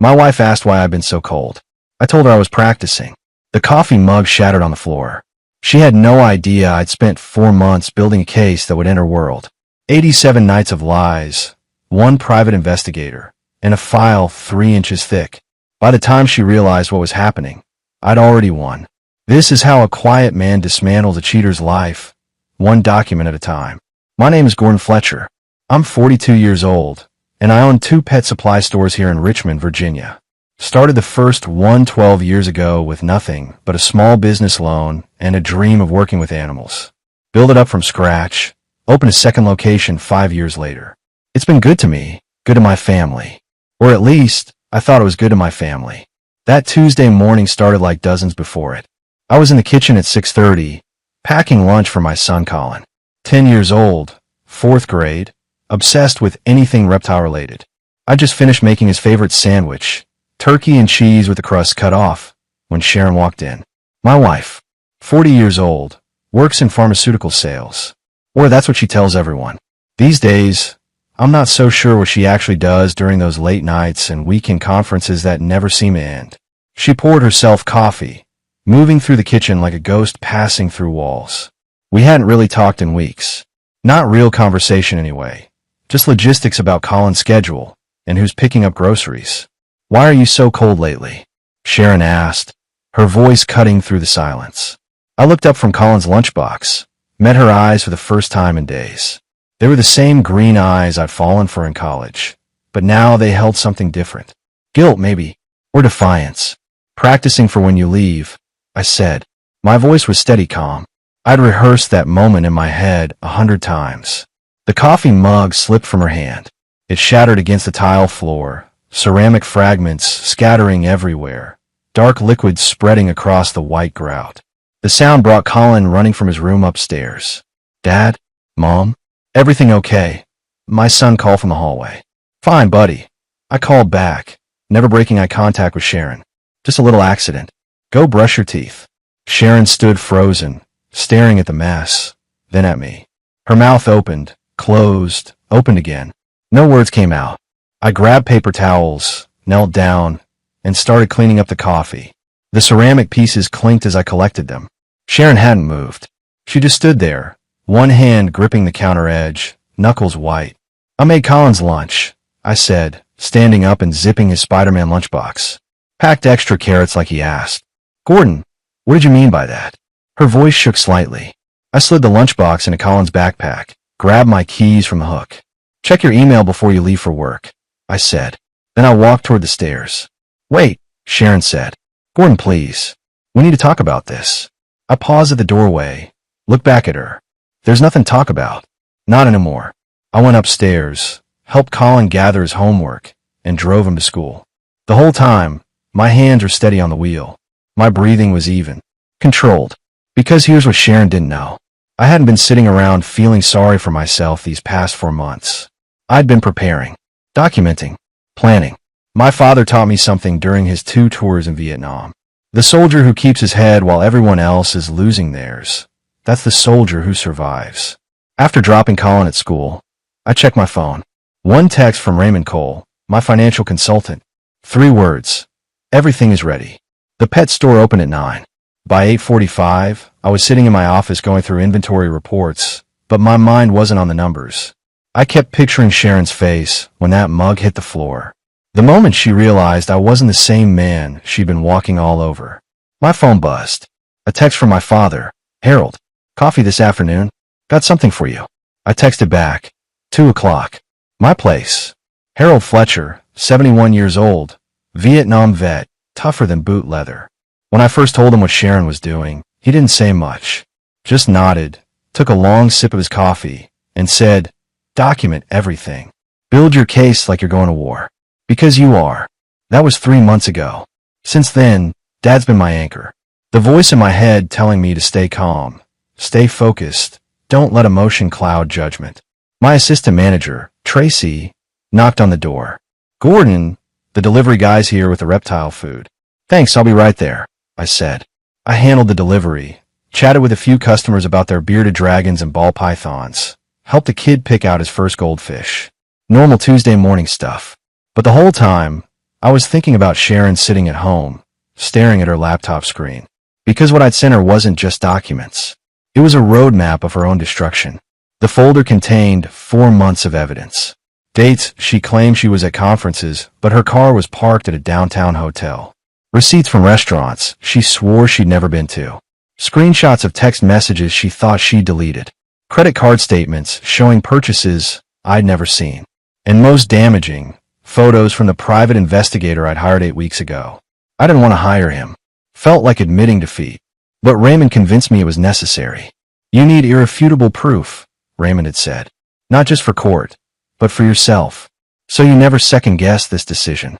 My wife asked why I'd been so cold. I told her I was practicing. The coffee mug shattered on the floor. She had no idea I'd spent 4 months building a case that would end her world. 87 nights of lies, 1 private investigator, and a file 3 inches thick. By the time she realized what was happening, I'd already won. This is how a quiet man dismantles a cheater's life, 1 document at a time. My name is Gordon Fletcher. I'm 42 years old, and I own 2 pet supply stores here in Richmond, Virginia. Started the first one 12 years ago with nothing but a small business loan and a dream of working with animals. Build it up from scratch, open a second location 5 years later. It's been good to me, good to my family. Or at least, I thought it was good to my family. That Tuesday morning started like dozens before it. I was in the kitchen at 6:30, packing lunch for my son Colin. 10 years old, 4th grade, obsessed with anything reptile-related. I just finished making his favorite sandwich, turkey and cheese with the crust cut off, when Sharon walked in. My wife, 40 years old, works in pharmaceutical sales. Or that's what she tells everyone. These days, I'm not so sure what she actually does during those late nights and weekend conferences that never seem to end. She poured herself coffee, moving through the kitchen like a ghost passing through walls. We hadn't really talked in weeks. Not real conversation anyway. Just logistics about Colin's schedule and who's picking up groceries. "Why are you so cold lately?" Sharon asked, her voice cutting through the silence. I looked up from Colin's lunchbox, met her eyes for the first time in days. They were the same green eyes I'd fallen for in college, but now they held something different. Guilt, maybe, or defiance. "Practicing for when you leave," I said. My voice was steady calm. I'd rehearsed that moment in my head 100 times. The coffee mug slipped from her hand. It shattered against the tile floor, ceramic fragments scattering everywhere, dark liquid spreading across the white grout. The sound brought Colin running from his room upstairs. "Dad? Mom? Everything okay?" My son called from the hallway. "Fine, buddy." I called back, never breaking eye contact with Sharon. "Just a little accident. Go brush your teeth." Sharon stood frozen, staring at the mess, then at me. Her mouth opened, closed, opened again. No words came out. I grabbed paper towels, knelt down, and started cleaning up the coffee. The ceramic pieces clinked as I collected them. Sharon hadn't moved. She just stood there, one hand gripping the counter edge, knuckles white. "I made Colin's lunch," I said, standing up and zipping his Spider-Man lunchbox. "Packed extra carrots like he asked." "Gordon, what did you mean by that?" Her voice shook slightly. I slid the lunchbox into Colin's backpack, grabbed my keys from the hook. "Check your email before you leave for work," I said. Then I walked toward the stairs. "Wait," Sharon said. "Gordon, please. We need to talk about this." I paused at the doorway, looked back at her. "There's nothing to talk about. Not anymore." I went upstairs, helped Colin gather his homework, and drove him to school. The whole time, my hands were steady on the wheel. My breathing was even, controlled. Because here's what Sharon didn't know. I hadn't been sitting around feeling sorry for myself these past 4 months. I'd been preparing, documenting, planning. My father taught me something during his 2 tours in Vietnam. The soldier who keeps his head while everyone else is losing theirs. That's the soldier who survives. After dropping Colin at school, I checked my phone. 1 text from Raymond Cole, my financial consultant. 3 words. "Everything is ready." The pet store opened at 9. By 8:45, I was sitting in my office going through inventory reports, but my mind wasn't on the numbers. I kept picturing Sharon's face when that mug hit the floor. The moment she realized I wasn't the same man she'd been walking all over. My phone buzzed. A text from my father. "Harold, coffee this afternoon? Got something for you." I texted back. 2 o'clock. My place. Harold Fletcher, 71 years old, Vietnam vet, tougher than boot leather. When I first told him what Sharon was doing, he didn't say much. Just nodded, took a long sip of his coffee, and said, "Document everything. Build your case like you're going to war. Because you are." That was 3 months ago. Since then, Dad's been my anchor. The voice in my head telling me to stay calm, stay focused, don't let emotion cloud judgment. My assistant manager, Tracy, knocked on the door. "Gordon, the delivery guy's here with the reptile food." "Thanks, I'll be right there," I said. I handled the delivery, chatted with a few customers about their bearded dragons and ball pythons, helped a kid pick out his first goldfish. Normal Tuesday morning stuff. But the whole time, I was thinking about Sharon sitting at home, staring at her laptop screen. Because what I'd sent her wasn't just documents. It was a roadmap of her own destruction. The folder contained 4 months of evidence. Dates, she claimed she was at conferences, but her car was parked at a downtown hotel. Receipts from restaurants she swore she'd never been to. Screenshots of text messages she thought she'd deleted. Credit card statements showing purchases I'd never seen. And most damaging, photos from the private investigator I'd hired 8 weeks ago. I didn't want to hire him. Felt like admitting defeat. But Raymond convinced me it was necessary. You need irrefutable proof, Raymond had said. Not just for court, but for yourself. So you never second-guess this decision.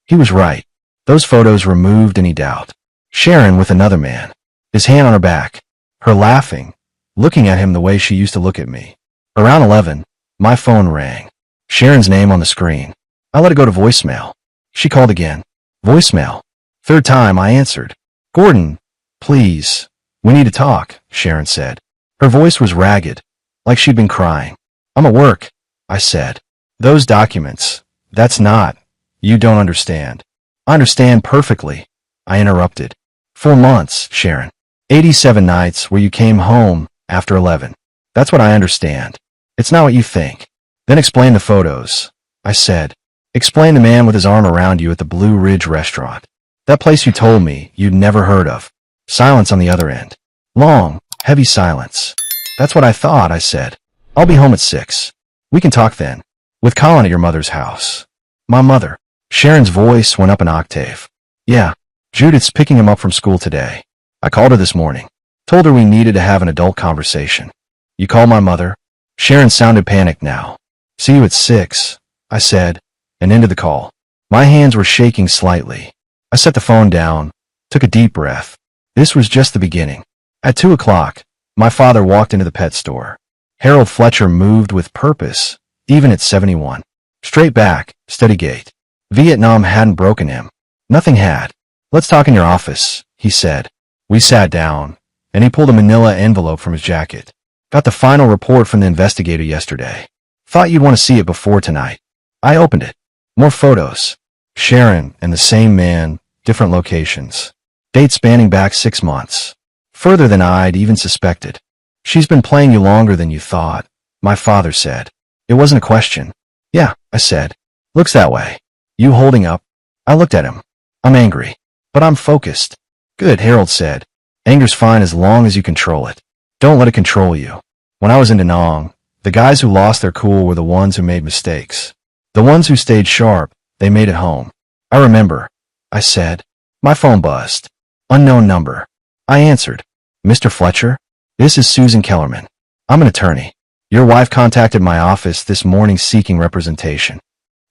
He was right. Those photos removed any doubt. Sharon with another man. His hand on her back. Her laughing, looking at him the way she used to look at me. Around 11, my phone rang. Sharon's name on the screen. I let it go to voicemail. She called again. Voicemail. Third time I answered. Gordon, please. We need to talk, Sharon said. Her voice was ragged, like she'd been crying. I'm at work, I said. Those documents, that's not. You don't understand. I understand perfectly, I interrupted. 4 months, Sharon. 87 nights where you came home after 11. That's what I understand. It's not what you think. Then explain the photos, I said. Explain the man with his arm around you at the Blue Ridge restaurant. That place you told me you'd never heard of. Silence on the other end. Long, heavy silence. That's what I thought, I said. I'll be home at 6. We can talk then. With Colin at your mother's house. My mother. Sharon's voice went up an octave. Yeah, Judith's picking him up from school today. I called her this morning. Told her we needed to have an adult conversation. You called my mother? Sharon sounded panicked now. See you at 6, I said, and ended the call. My hands were shaking slightly. I set the phone down, took a deep breath. This was just the beginning. At 2 o'clock, my father walked into the pet store. Harold Fletcher moved with purpose, even at 71. Straight back, steady gait. Vietnam hadn't broken him. Nothing had. Let's talk in your office, he said. We sat down, and he pulled a manila envelope from his jacket. Got the final report from the investigator yesterday. Thought you'd want to see it before tonight. I opened it. More photos. Sharon and the same man, different locations. Date spanning back 6 months. Further than I'd even suspected. She's been playing you longer than you thought, my father said. It wasn't a question. Yeah, I said. Looks that way. You holding up? I looked at him. I'm angry. But I'm focused. Good, Harold said. Anger's fine as long as you control it. Don't let it control you. When I was in Da Nang, the guys who lost their cool were the ones who made mistakes. The ones who stayed sharp, they made it home. I remember, I said. My phone buzzed. Unknown number. I answered. Mr. Fletcher? This is Susan Kellerman. I'm an attorney. Your wife contacted my office this morning seeking representation.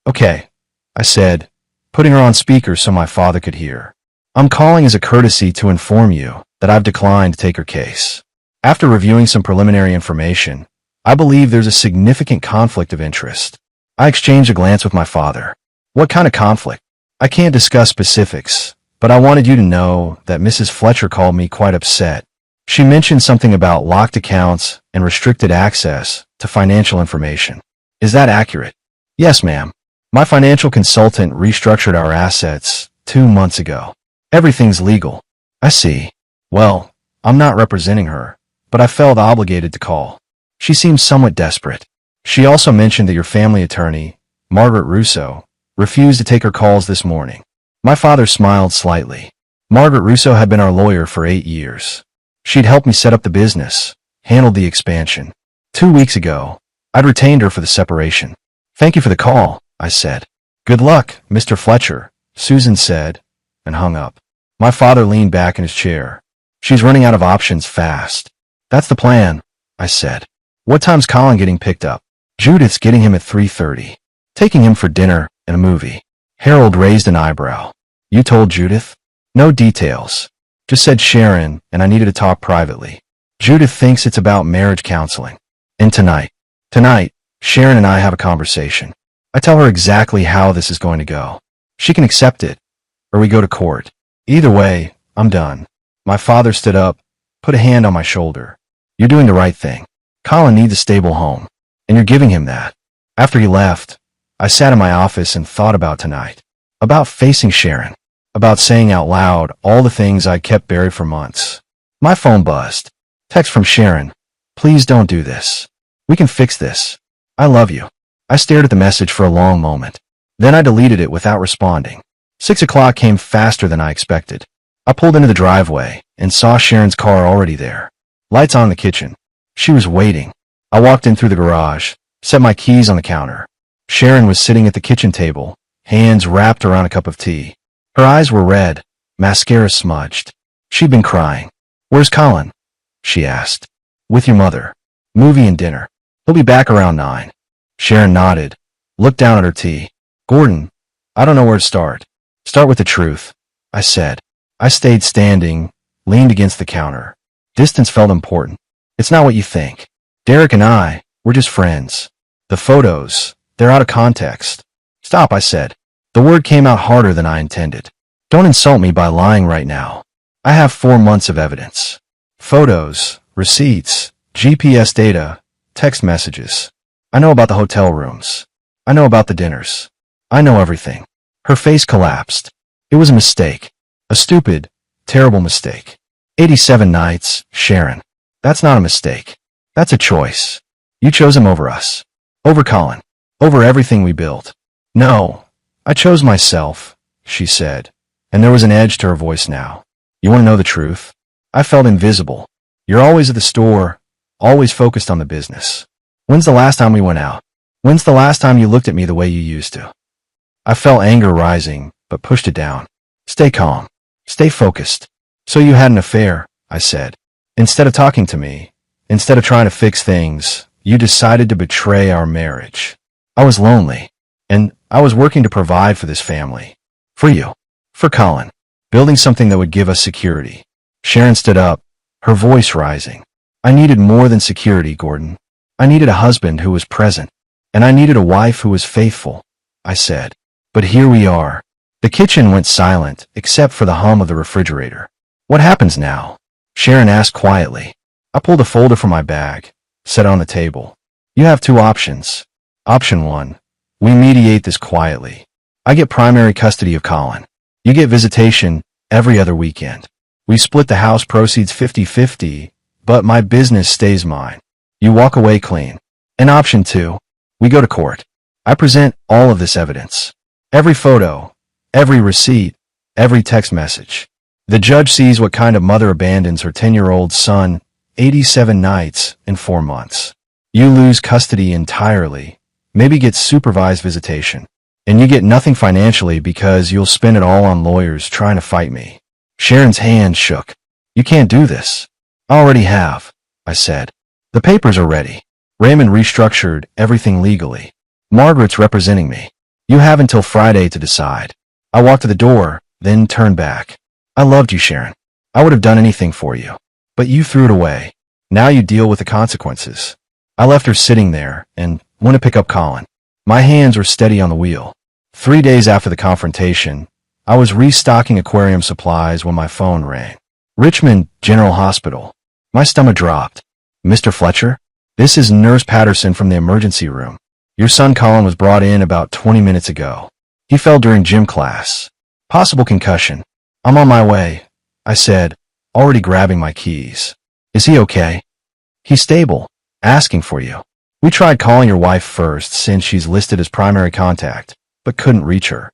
Okay, I said, putting her on speaker so my father could hear. I'm calling as a courtesy to inform you that I've declined to take her case. After reviewing some preliminary information, I believe there's a significant conflict of interest. I exchanged a glance with my father. What kind of conflict? I can't discuss specifics, but I wanted you to know that Mrs. Fletcher called me quite upset. She mentioned something about locked accounts and restricted access to financial information. Is that accurate? Yes, ma'am. My financial consultant restructured our assets 2 months ago. Everything's legal. I see. Well, I'm not representing her, but I felt obligated to call. She seemed somewhat desperate. She also mentioned that your family attorney, Margaret Russo, refused to take her calls this morning. My father smiled slightly. Margaret Russo had been our lawyer for 8 years. She'd helped me set up the business, handled the expansion. 2 weeks ago, I'd retained her for the separation. Thank you for the call, I said. Good luck, Mr. Fletcher, Susan said, and hung up. My father leaned back in his chair. She's running out of options fast. That's the plan, I said. What time's Colin getting picked up? Judith's getting him at 3:30. Taking him for dinner and a movie. Harold raised an eyebrow. You told Judith? No details. Just said Sharon, and I needed to talk privately. Judith thinks it's about marriage counseling. And tonight, Sharon and I have a conversation. I tell her exactly how this is going to go. She can accept it, or we go to court. Either way, I'm done. My father stood up, put a hand on my shoulder. You're doing the right thing. Colin needs a stable home, and you're giving him that. After he left, I sat in my office and thought about tonight. About facing Sharon. About saying out loud all the things I kept buried for months. My phone buzzed. Text from Sharon. Please don't do this. We can fix this. I love you. I stared at the message for a long moment. Then I deleted it without responding. 6 o'clock came faster than I expected. I pulled into the driveway and saw Sharon's car already there. Lights on in the kitchen. She was waiting. I walked in through the garage, set my keys on the counter. Sharon was sitting at the kitchen table, hands wrapped around a cup of tea. Her eyes were red, mascara smudged. She'd been crying. Where's Colin? She asked. With your mother. Movie and dinner. He'll be back around 9. Sharon nodded, looked down at her tea. Gordon, I don't know where to start. Start with the truth, I said. I stayed standing, leaned against the counter. Distance felt important. It's not what you think. Derek and I, we're just friends. The photos, they're out of context. Stop, I said. The word came out harder than I intended. Don't insult me by lying right now. I have 4 months of evidence. Photos, receipts, GPS data, text messages. I know about the hotel rooms. I know about the dinners. I know everything. Her face collapsed. It was a mistake. A stupid, terrible mistake. 87 nights, Sharon. That's not a mistake. That's a choice. You chose him over us. Over Colin. Over everything we built. No, I chose myself, she said, and there was an edge to her voice now. You want to know the truth? I felt invisible. You're always at the store, always focused on the business. When's the last time we went out? When's the last time you looked at me the way you used to? I felt anger rising, but pushed it down. Stay calm. Stay focused. So you had an affair, I said. Instead of talking to me, instead of trying to fix things, you decided to betray our marriage. I was lonely, and I was working to provide for this family. For you. For Colin. Building something that would give us security. Sharon stood up, her voice rising. I needed more than security, Gordon. I needed a husband who was present, and I needed a wife who was faithful, I said. But here we are. The kitchen went silent, except for the hum of the refrigerator. What happens now? Sharon asked quietly. I pulled a folder from my bag, set it on the table. You have 2 options. Option 1. We mediate this quietly. I get primary custody of Colin. You get visitation every other weekend. We split the house proceeds 50-50, but my business stays mine. You walk away clean. And option 2. We go to court. I present all of this evidence. Every photo, every receipt, every text message. The judge sees what kind of mother abandons her 10-year-old son 87 nights in 4 months. You lose custody entirely, maybe get supervised visitation, and you get nothing financially because you'll spend it all on lawyers trying to fight me. Sharon's hand shook. You can't do this. I already have, I said. The papers are ready. Raymond restructured everything legally. Margaret's representing me. You have until Friday to decide. I walked to the door, then turned back. I loved you, Sharon. I would have done anything for you. But you threw it away. Now you deal with the consequences. I left her sitting there and went to pick up Colin. My hands were steady on the wheel. 3 days after the confrontation, I was restocking aquarium supplies when my phone rang. Richmond General Hospital. My stomach dropped. Mr. Fletcher? This is Nurse Patterson from the emergency room. Your son Colin was brought in about 20 minutes ago. He fell during gym class. Possible concussion. I'm on my way, I said, already grabbing my keys. Is he okay? He's stable. Asking for you. We tried calling your wife first since she's listed as primary contact, but couldn't reach her.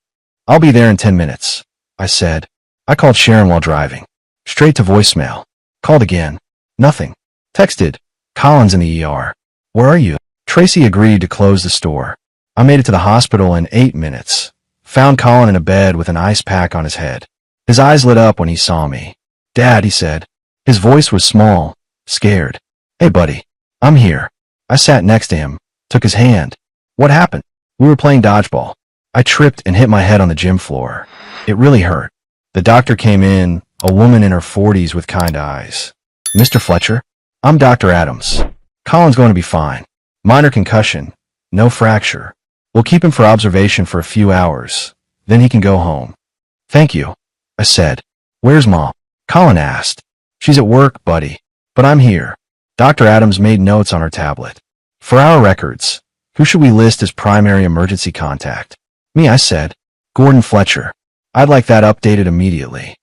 I'll be there in 10 minutes, I said. I called Sharon while driving. Straight to voicemail. Called again. Nothing. Texted. Colin's in the ER. Where are you? Tracy agreed to close the store. I made it to the hospital in 8 minutes. Found Colin in a bed with an ice pack on his head. His eyes lit up when he saw me. Dad, he said. His voice was small, scared. Hey, buddy. I'm here. I sat next to him, took his hand. What happened? We were playing dodgeball. I tripped and hit my head on the gym floor. It really hurt. The doctor came in, a woman in her 40s with kind eyes. Mr. Fletcher? I'm Dr. Adams. Colin's going to be fine. Minor concussion. No fracture. We'll keep him for observation for a few hours. Then he can go home. Thank you, I said. Where's Mom? Colin asked. She's at work, buddy. But I'm here. Dr. Adams made notes on her tablet. For our records, who should we list as primary emergency contact? Me, I said. Gordon Fletcher. I'd like that updated immediately.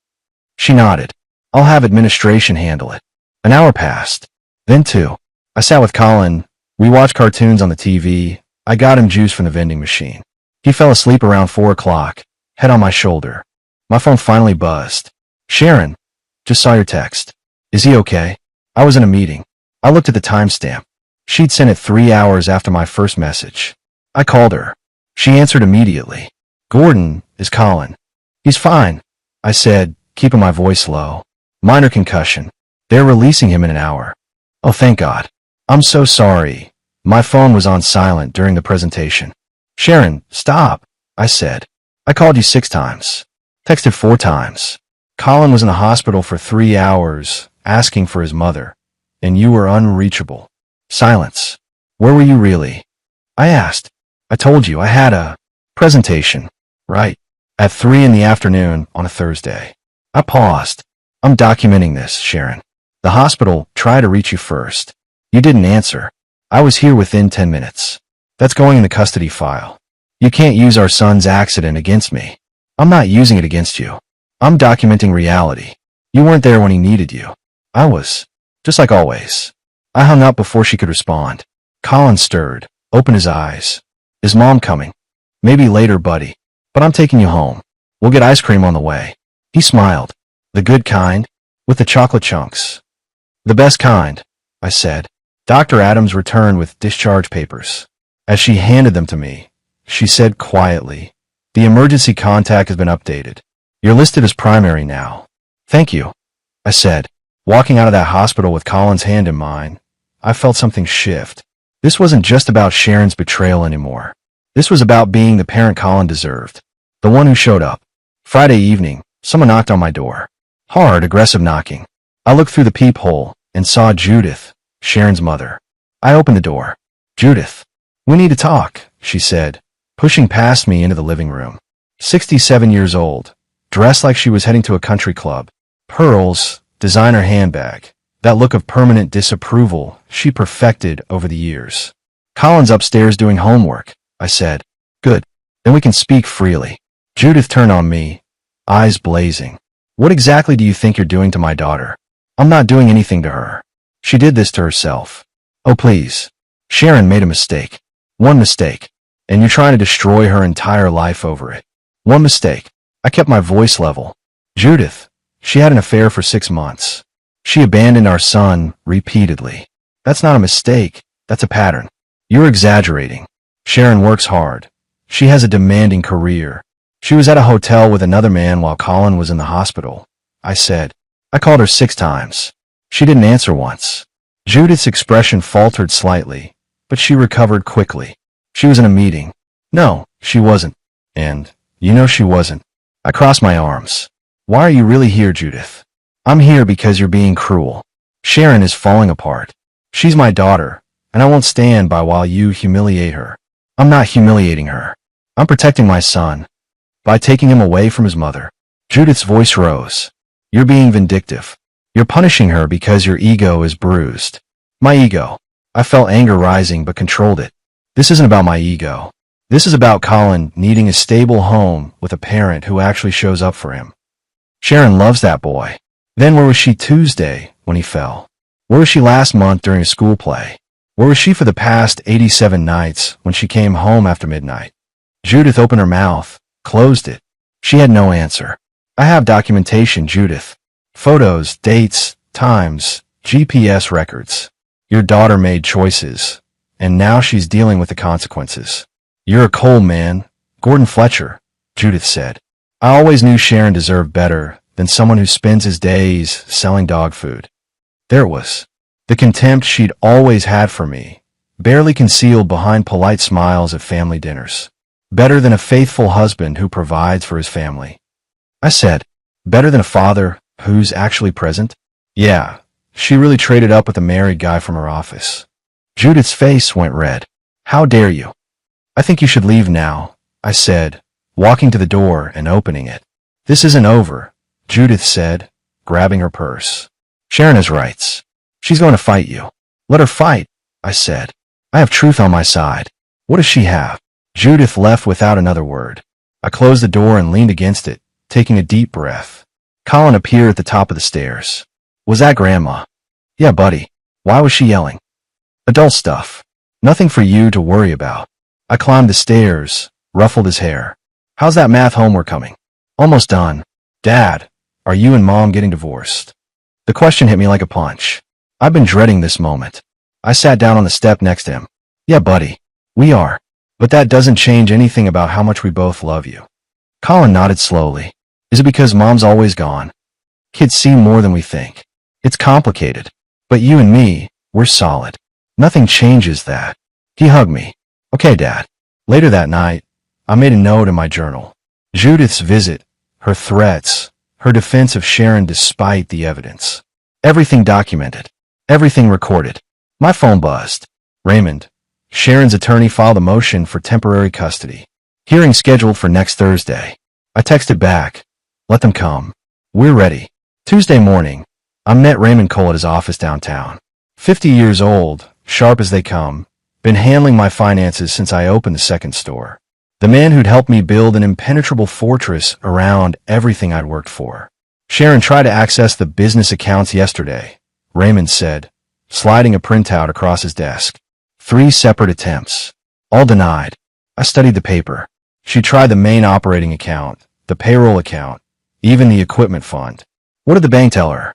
She nodded. I'll have administration handle it. An hour passed. Then 2. I sat with Colin. We watched cartoons on the TV. I got him juice from the vending machine. He fell asleep around 4 o'clock, head on my shoulder. My phone finally buzzed. Sharon, just saw your text. Is he okay? I was in a meeting. I looked at the timestamp. She'd sent it 3 hours after my first message. I called her. She answered immediately. Gordon, is Colin. He's fine, I said, keeping my voice low. Minor concussion. They're releasing him in an hour. Oh, thank God. I'm so sorry. My phone was on silent during the presentation. Sharon, stop, I said. I called you 6 times. Texted 4 times. Colin was in the hospital for 3 hours, asking for his mother. And you were unreachable. Silence. Where were you really? I asked. I told you I had a presentation, right? At 3 in the afternoon on a Thursday. I paused. I'm documenting this, Sharon. The hospital tried to reach you first. You didn't answer. I was here within 10 minutes. That's going in the custody file. You can't use our son's accident against me. I'm not using it against you. I'm documenting reality. You weren't there when he needed you. I was. Just like always. I hung up before she could respond. Colin stirred, opened his eyes. Is Mom coming? Maybe later, buddy. But I'm taking you home. We'll get ice cream on the way. He smiled. The good kind? With the chocolate chunks. The best kind, I said. Dr. Adams returned with discharge papers. As she handed them to me, she said quietly, the emergency contact has been updated. You're listed as primary now. Thank you, I said. Walking out of that hospital with Colin's hand in mine, I felt something shift. This wasn't just about Sharon's betrayal anymore. This was about being the parent Colin deserved. The one who showed up. Friday evening, someone knocked on my door. Hard, aggressive knocking. I looked through the peephole and saw Judith, Sharon's mother. I opened the door. Judith. We need to talk, she said, pushing past me into the living room. 67 years old, dressed like she was heading to a country club. Pearls, designer handbag. That look of permanent disapproval she perfected over the years. Colin's upstairs doing homework, I said. Good. Then we can speak freely. Judith turned on me, eyes blazing. What exactly do you think you're doing to my daughter? I'm not doing anything to her. She did this to herself. Oh, please. Sharon made a mistake. One mistake. And you're trying to destroy her entire life over it. One mistake. I kept my voice level. Judith. She had an affair for 6 months. She abandoned our son repeatedly. That's not a mistake. That's a pattern. You're exaggerating. Sharon works hard. She has a demanding career. She was at a hotel with another man while Colin was in the hospital. I said. I called her 6 times. She didn't answer once. Judith's expression faltered slightly, but she recovered quickly. She was in a meeting. No, she wasn't. And, you know she wasn't. I crossed my arms. Why are you really here, Judith? I'm here because you're being cruel. Sharon is falling apart. She's my daughter, and I won't stand by while you humiliate her. I'm not humiliating her. I'm protecting my son. By taking him away from his mother. Judith's voice rose. You're being vindictive. You're punishing her because your ego is bruised. My ego. I felt anger rising but controlled it. This isn't about my ego. This is about Colin needing a stable home with a parent who actually shows up for him. Sharon loves that boy. Then where was she Tuesday when he fell? Where was she last month during a school play? Where was she for the past 87 nights when she came home after midnight? Judith opened her mouth, closed it. She had no answer. I have documentation, Judith. Photos, dates, times, GPS records. Your daughter made choices, and now she's dealing with the consequences. You're a cold man, Gordon Fletcher, Judith said. I always knew Sharon deserved better than someone who spends his days selling dog food. There it was. The contempt she'd always had for me, barely concealed behind polite smiles at family dinners. Better than a faithful husband who provides for his family. I said, better than a father who's actually present? Yeah, she really traded up with a married guy from her office. Judith's face went red. How dare you? I think you should leave now, I said, walking to the door and opening it. This isn't over, Judith said, grabbing her purse. Sharon has rights. She's going to fight you. Let her fight, I said. I have truth on my side. What does she have? Judith left without another word. I closed the door and leaned against it, taking a deep breath. Colin appeared at the top of the stairs. Was that Grandma? Yeah, buddy. Why was she yelling? Adult stuff. Nothing for you to worry about. I climbed the stairs, ruffled his hair. How's that math homework coming? Almost done. Dad, are you and Mom getting divorced? The question hit me like a punch. I've been dreading this moment. I sat down on the step next to him. Yeah, buddy. We are. But that doesn't change anything about how much we both love you. Colin nodded slowly. Is it because Mom's always gone? Kids see more than we think. It's complicated. But you and me, we're solid. Nothing changes that. He hugged me. Okay, Dad. Later that night, I made a note in my journal. Judith's visit, her threats, her defense of Sharon despite the evidence. Everything documented. Everything recorded. My phone buzzed. Raymond, Sharon's attorney filed a motion for temporary custody. Hearing scheduled for next Thursday. I texted back. Let them come. We're ready. Tuesday morning, I met Raymond Cole at his office downtown. 50 years old, sharp as they come, been handling my finances since I opened the second store. The man who'd helped me build an impenetrable fortress around everything I'd worked for. Sharon tried to access the business accounts yesterday, Raymond said, sliding a printout across his desk. 3 separate attempts. All denied. I studied the paper. She tried the main operating account, the payroll account, even the equipment fund. What did the bank tell her?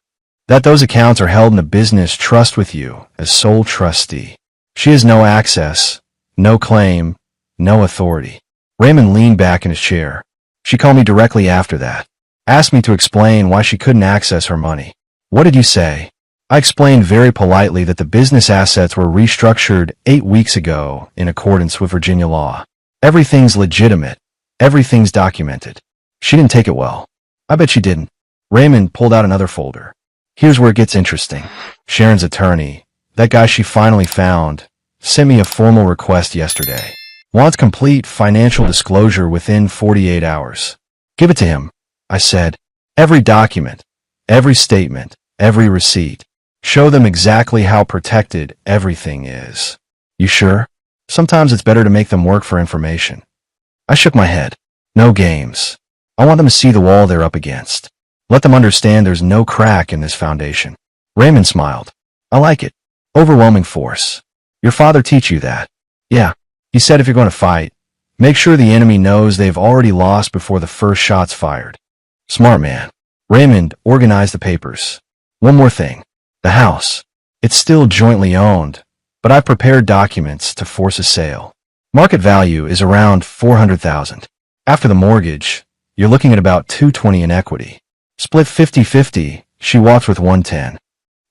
That those accounts are held in a business trust with you as sole trustee. She has no access, no claim, no authority. Raymond leaned back in his chair. She called me directly after that. Asked me to explain why she couldn't access her money. What did you say? I explained very politely that the business assets were restructured 8 weeks ago in accordance with Virginia law. Everything's legitimate. Everything's documented. She didn't take it well. I bet she didn't. Raymond pulled out another folder. Here's where it gets interesting. Sharon's attorney, that guy she finally found, sent me a formal request yesterday. Wants complete financial disclosure within 48 hours. Give it to him, I said. Every document, every statement, every receipt. Show them exactly how protected everything is. You sure? Sometimes it's better to make them work for information. I shook my head. No games. I want them to see the wall they're up against. Let them understand there's no crack in this foundation. Raymond smiled. I like it. Overwhelming force. Your father teach you that? Yeah. He said if you're going to fight, make sure the enemy knows they've already lost before the first shot's fired. Smart man. Raymond organized the papers. One more thing. The house. It's still jointly owned, but I've prepared documents to force a sale. Market value is around $400,000. After the mortgage, you're looking at about $220 in equity. Split 50-50, she walks with $110.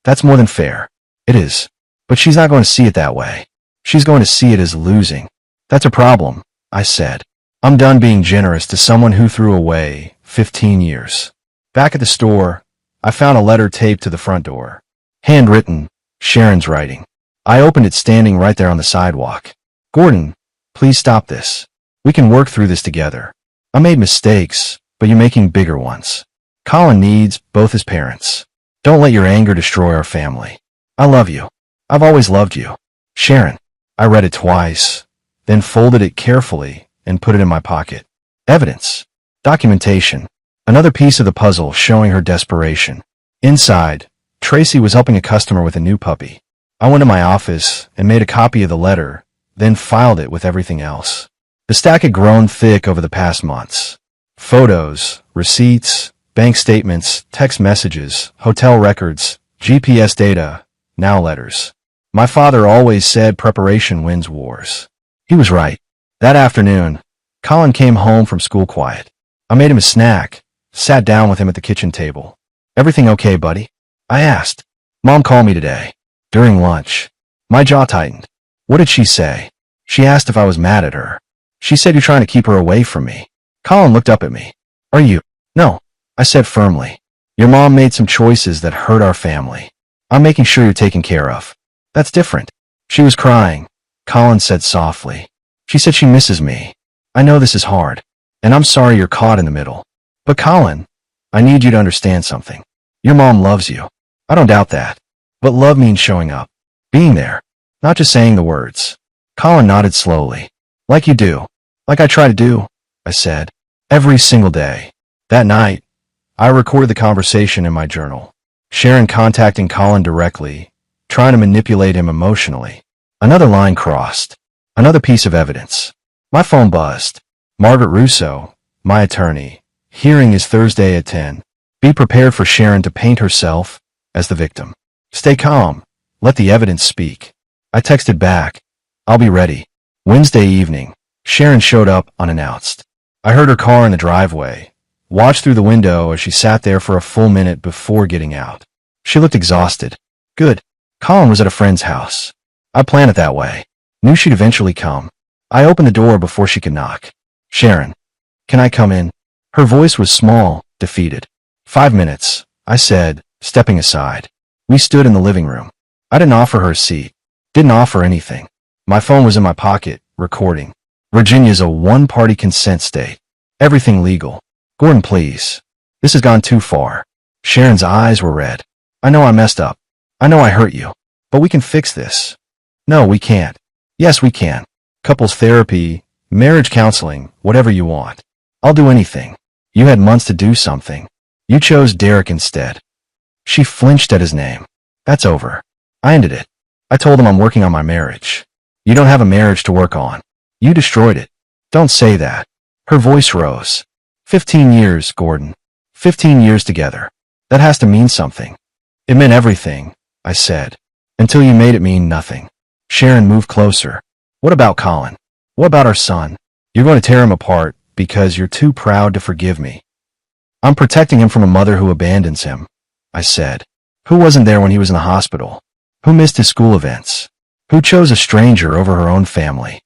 That's more than fair. It is. But she's not going to see it that way. She's going to see it as losing. That's a problem, I said. I'm done being generous to someone who threw away 15 years. Back at the store, I found a letter taped to the front door. Handwritten, Sharon's writing. I opened it standing right there on the sidewalk. Gordon, please stop this. We can work through this together. I made mistakes, but you're making bigger ones. Colin needs both his parents. Don't let your anger destroy our family. I love you. I've always loved you. Sharon. I read it twice, then folded it carefully and put it in my pocket. Evidence. Documentation. Another piece of the puzzle showing her desperation. Inside, Tracy was helping a customer with a new puppy. I went to my office and made a copy of the letter, then filed it with everything else. The stack had grown thick over the past months. Photos, receipts, bank statements, text messages, hotel records, GPS data, now letters. My father always said preparation wins wars. He was right. That afternoon, Colin came home from school quiet. I made him a snack, sat down with him at the kitchen table. Everything okay, buddy? I asked. Mom called me today. During lunch. My jaw tightened. What did she say? She asked if I was mad at her. She said you're trying to keep her away from me. Colin looked up at me. Are you? No, I said firmly. Your mom made some choices that hurt our family. I'm making sure you're taken care of. That's different. She was crying. Colin said softly. She said she misses me. I know this is hard, and I'm sorry you're caught in the middle. But Colin, I need you to understand something. Your mom loves you. I don't doubt that. But love means showing up. Being there. Not just saying the words. Colin nodded slowly. Like you do. Like I try to do, I said. Every single day. That night, I recorded the conversation in my journal. Sharon contacting Colin directly, trying to manipulate him emotionally. Another line crossed. Another piece of evidence. My phone buzzed. Margaret Russo, my attorney. Hearing is Thursday at 10. Be prepared for Sharon to paint herself as the victim. Stay calm. Let the evidence speak. I texted back. I'll be ready. Wednesday evening, Sharon showed up unannounced. I heard her car in the driveway, watched through the window as she sat there for a full minute before getting out. She looked exhausted. Good. Colin was at a friend's house. I planned it that way. Knew she'd eventually come. I opened the door before she could knock. Sharon, can I come in? Her voice was small, defeated. 5 minutes, I said, stepping aside. We stood in the living room. I didn't offer her a seat. Didn't offer anything. My phone was in my pocket, recording. Virginia's a one-party consent state. Everything legal. Gordon, please. This has gone too far. Sharon's eyes were red. I know I messed up. I know I hurt you. But we can fix this. No, we can't. Yes, we can. Couples therapy, marriage counseling, whatever you want. I'll do anything. You had months to do something. You chose Derek instead. She flinched at his name. That's over. I ended it. I told him I'm working on my marriage. You don't have a marriage to work on. You destroyed it. Don't say that. Her voice rose. 15 years, Gordon. 15 years together. That has to mean something. It meant everything, I said. Until you made it mean nothing. Sharon moved closer. What about Colin? What about our son? You're going to tear him apart because you're too proud to forgive me. I'm protecting him from a mother who abandons him, I said. Who wasn't there when he was in the hospital? Who missed his school events? Who chose a stranger over her own family?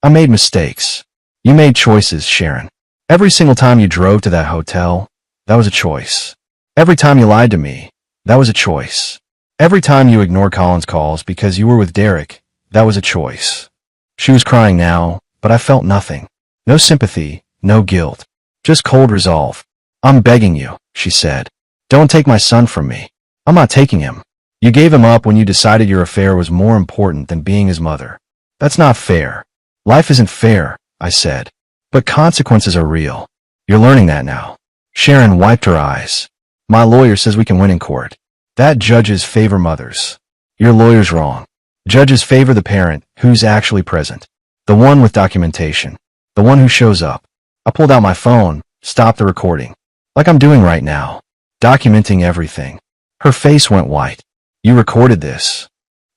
I made mistakes. You made choices, Sharon. Every single time you drove to that hotel, that was a choice. Every time you lied to me, that was a choice. Every time you ignored Colin's calls because you were with Derek, that was a choice. She was crying now, but I felt nothing. No sympathy, no guilt. Just cold resolve. I'm begging you, she said. Don't take my son from me. I'm not taking him. You gave him up when you decided your affair was more important than being his mother. That's not fair. Life isn't fair, I said. But consequences are real. You're learning that now. Sharon wiped her eyes. My lawyer says we can win in court. That judges favor mothers. Your lawyer's wrong. Judges favor the parent who's actually present. The one with documentation. The one who shows up. I pulled out my phone, stopped the recording. Like I'm doing right now. Documenting everything. Her face went white. You recorded this.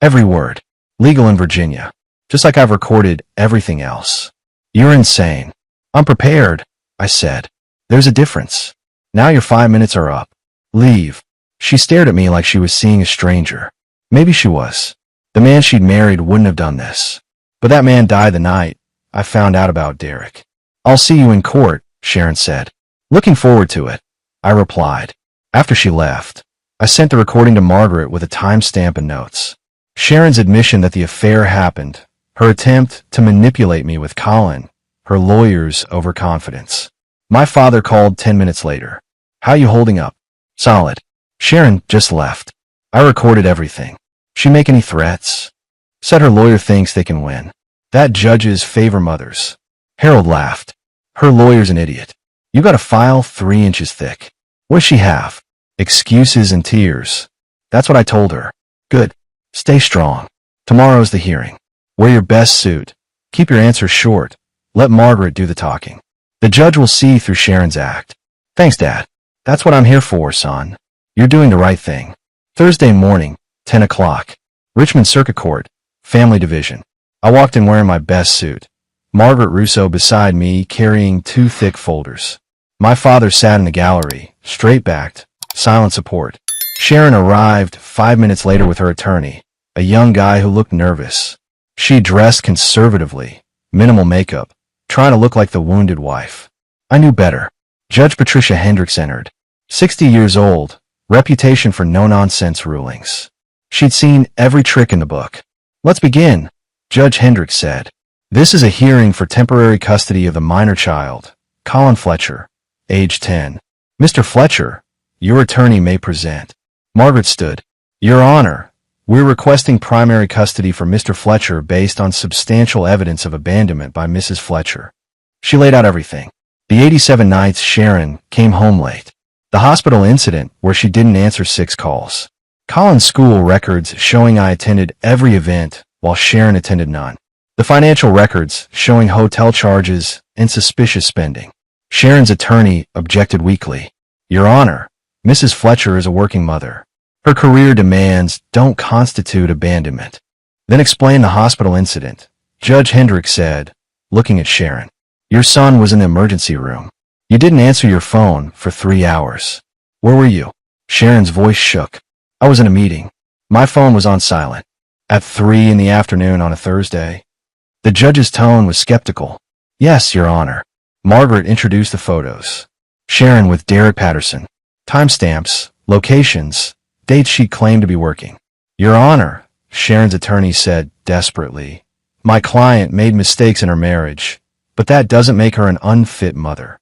Every word. Legal in Virginia. Just like I've recorded everything else. You're insane. I'm prepared, I said. There's a difference. Now your 5 minutes are up. Leave. She stared at me like she was seeing a stranger. Maybe she was. The man she'd married wouldn't have done this. But that man died the night I found out about Derek. I'll see you in court, Sharon said. Looking forward to it, I replied. After she left, I sent the recording to Margaret with a timestamp and notes. Sharon's admission that the affair happened, her attempt to manipulate me with Colin, her lawyer's overconfidence. My father called 10 minutes later. How you holding up? Solid. Sharon just left. I recorded everything. She make any threats? Said her lawyer thinks they can win. That judges favor mothers. Harold laughed. Her lawyer's an idiot. You got a file 3 inches thick. What does she have? Excuses and tears. That's what I told her. Good. Stay strong. Tomorrow's the hearing. Wear your best suit. Keep your answers short. Let Margaret do the talking. The judge will see through Sharon's act. Thanks, Dad. That's what I'm here for, son. You're doing the right thing. Thursday morning, 10 o'clock. Richmond Circuit Court, Family Division. I walked in wearing my best suit. Margaret Russo beside me carrying 2 thick folders. My father sat in the gallery, straight-backed, silent support. Sharon arrived 5 minutes later with her attorney, a young guy who looked nervous. She dressed conservatively, minimal makeup, trying to look like the wounded wife. I knew better. Judge Patricia Hendricks entered. 60 years old, reputation for no-nonsense rulings. She'd seen every trick in the book. Let's begin, Judge Hendricks said. This is a hearing for temporary custody of the minor child, Colin Fletcher, age 10. Mr. Fletcher, your attorney may present. Margaret stood. Your Honor, we're requesting primary custody for Mr. Fletcher based on substantial evidence of abandonment by Mrs. Fletcher. She laid out everything. The 87 nights Sharon came home late. The hospital incident where she didn't answer 6 calls. Colin's school records showing I attended every event while Sharon attended none. The financial records showing hotel charges and suspicious spending. Sharon's attorney objected weakly. Your Honor, Mrs. Fletcher is a working mother. Her career demands don't constitute abandonment. Then explain the hospital incident. Judge Hendrick said, looking at Sharon. Your son was in the emergency room. You didn't answer your phone for 3 hours. Where were you? Sharon's voice shook. I was in a meeting. My phone was on silent. At 3 in the afternoon on a Thursday. The judge's tone was skeptical. Yes, Your Honor. Margaret introduced the photos. Sharon with Derek Patterson. Timestamps, locations, dates she claimed to be working. Your Honor, Sharon's attorney said desperately. My client made mistakes in her marriage, but that doesn't make her an unfit mother.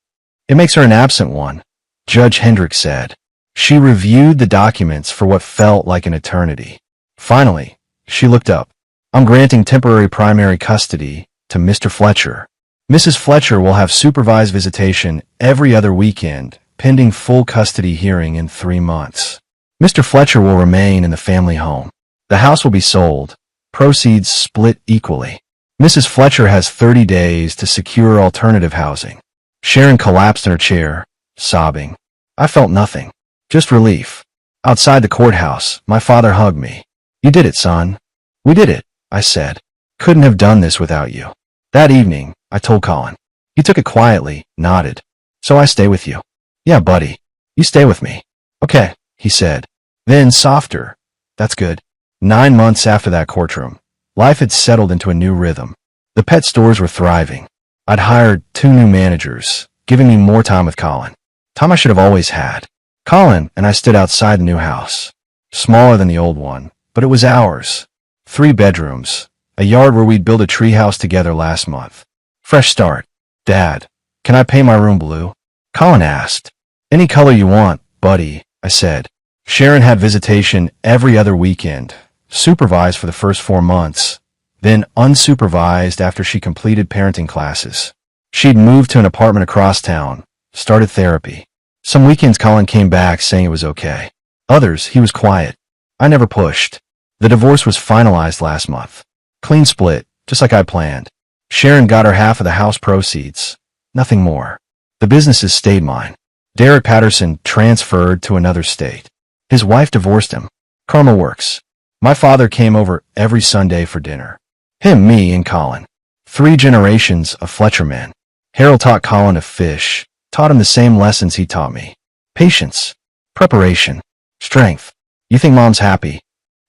It makes her an absent one, Judge Hendrick said. She reviewed the documents for what felt like an eternity. Finally, she looked up. I'm granting temporary primary custody to Mr. Fletcher. Mrs. Fletcher will have supervised visitation every other weekend, pending full custody hearing in 3 months. Mr. Fletcher will remain in the family home. The house will be sold, proceeds split equally. Mrs. Fletcher has 30 days to secure alternative housing. Sharon collapsed in her chair, sobbing. I felt nothing, just relief. Outside the courthouse, my father hugged me. You did it, son. We did it, I said. Couldn't have done this without you. That evening, I told Colin. He took it quietly, nodded. So I stay with you. Yeah, buddy. You stay with me. Okay, he said. Then, softer. That's good. 9 months after that courtroom, life had settled into a new rhythm. The pet stores were thriving. I'd hired 2 new managers, giving me more time with Colin. Time I should have always had. Colin and I stood outside the new house. Smaller than the old one, but it was ours. 3 bedrooms, a yard where we'd built a treehouse together last month. Fresh start. Dad, can I paint my room blue? Colin asked. Any color you want, buddy, I said. Sharon had visitation every other weekend, supervised for the first 4 months, then unsupervised after she completed parenting classes. She'd moved to an apartment across town, started therapy. Some weekends Colin came back saying it was okay. Others, he was quiet. I never pushed. The divorce was finalized last month. Clean split, just like I planned. Sharon got her half of the house proceeds. Nothing more. The businesses stayed mine. Derek Patterson transferred to another state. His wife divorced him. Karma works. My father came over every Sunday for dinner. Him, me, and Colin. 3 generations of Fletcher men. Harold taught Colin to fish, taught him the same lessons he taught me. Patience, preparation, strength. You think Mom's happy?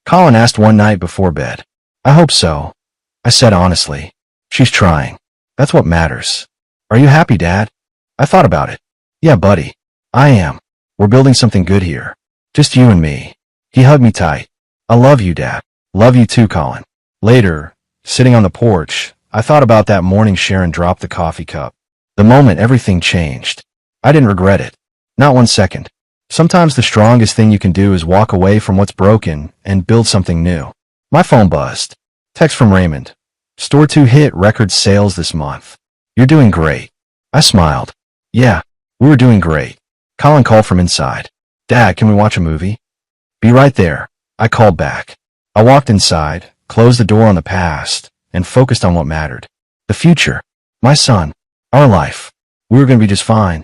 Colin asked one night before bed. I hope so. I said honestly. She's trying. That's what matters. Are you happy, Dad? I thought about it. Yeah, buddy. I am. We're building something good here. Just you and me. He hugged me tight. I love you, Dad. Love you too, Colin. Later, sitting on the porch, I thought about that morning Sharon dropped the coffee cup. The moment everything changed. I didn't regret it. Not 1 second. Sometimes the strongest thing you can do is walk away from what's broken and build something new. My phone buzzed. Text from Raymond. Store 2 hit record sales this month. You're doing great. I smiled. Yeah, we were doing great. Colin called from inside. Dad, can we watch a movie? Be right there. I called back. I walked inside, closed the door on the past, and focused on what mattered. The future. My son. Our life. We were going to be just fine.